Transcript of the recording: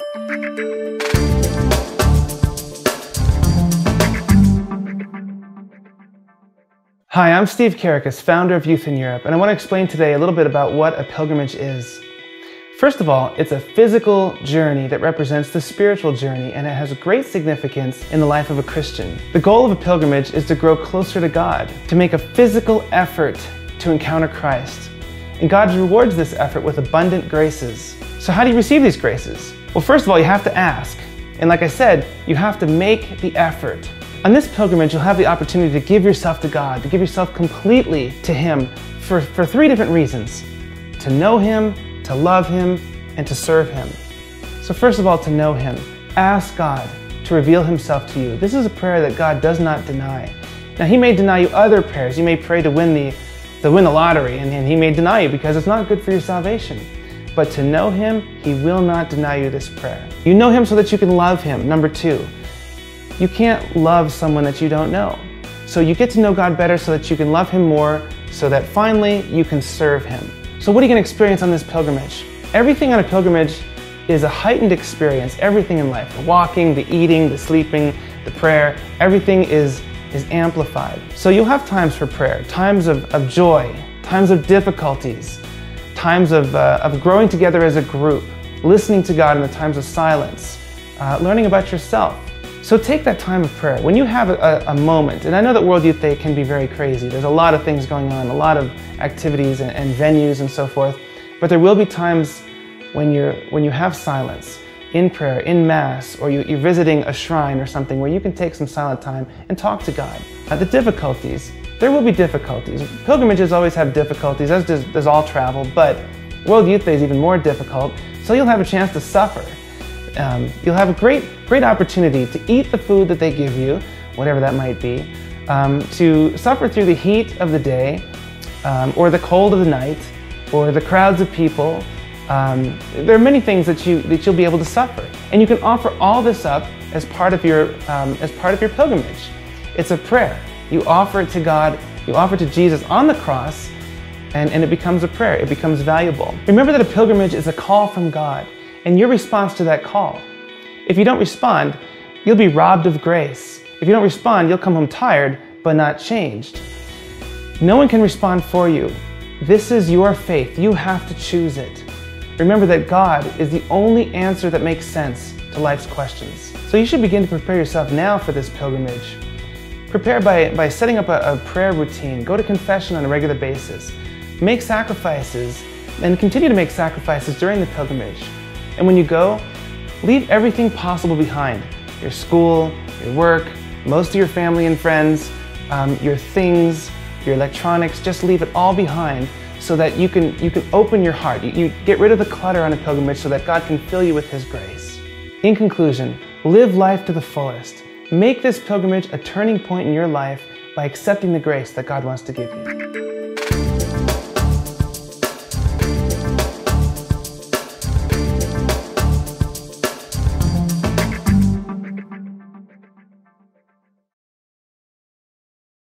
Hi, I'm Steve Karakas, founder of Youth in Europe, and I want to explain today a little bit about what a pilgrimage is. First of all, it's a physical journey that represents the spiritual journey, and it has great significance in the life of a Christian. The goal of a pilgrimage is to grow closer to God, to make a physical effort to encounter Christ. And God rewards this effort with abundant graces. So how do you receive these graces? Well, first of all, you have to ask. And like I said, you have to make the effort. On this pilgrimage, you'll have the opportunity to give yourself to God, to give yourself completely to Him for three different reasons: to know Him, to love Him, and to serve Him. So first of all, to know Him. Ask God to reveal Himself to you. This is a prayer that God does not deny. Now, He may deny you other prayers. You may pray to win the lottery, and He may deny you because it's not good for your salvation. But to know Him, He will not deny you this prayer. You know Him so that you can love Him. Number two, you can't love someone that you don't know. So you get to know God better so that you can love Him more, so that finally you can serve Him. So what are you going to experience on this pilgrimage? Everything on a pilgrimage is a heightened experience. Everything in life, the walking, the eating, the sleeping, the prayer, everything is amplified. So you'll have times for prayer, times of joy, times of difficulties, times of growing together as a group, listening to God in the times of silence, learning about yourself. So take that time of prayer. When you have a moment, and I know that World Youth Day can be very crazy. There's a lot of things going on, a lot of activities and venues and so forth. But there will be times when you have silence in prayer, in Mass, or you're visiting a shrine or something where you can take some silent time and talk to God. The difficulties, there will be difficulties. Pilgrimages always have difficulties, as does all travel, but World Youth Day is even more difficult, so you'll have a chance to suffer. You'll have a great opportunity to eat the food that they give you, whatever that might be, to suffer through the heat of the day, or the cold of the night, or the crowds of people. There are many things that you'll be able to suffer, and you can offer all this up as part of your pilgrimage. It's a prayer. You offer it to God. You offer it to Jesus on the cross, and it becomes a prayer. It becomes valuable. Remember that a pilgrimage is a call from God, and your response to that call. If you don't respond, you'll be robbed of grace. If you don't respond, you'll come home tired, but not changed. No one can respond for you. This is your faith. You have to choose it. Remember that God is the only answer that makes sense to life's questions. So you should begin to prepare yourself now for this pilgrimage. Prepare by setting up a prayer routine. Go to confession on a regular basis. Make sacrifices, and continue to make sacrifices during the pilgrimage. And when you go, leave everything possible behind. Your school, your work, most of your family and friends, your things, your electronics, just leave it all behind so that you can open your heart. You get rid of the clutter on a pilgrimage so that God can fill you with His grace. In conclusion, live life to the fullest. Make this pilgrimage a turning point in your life by accepting the grace that God wants to give you.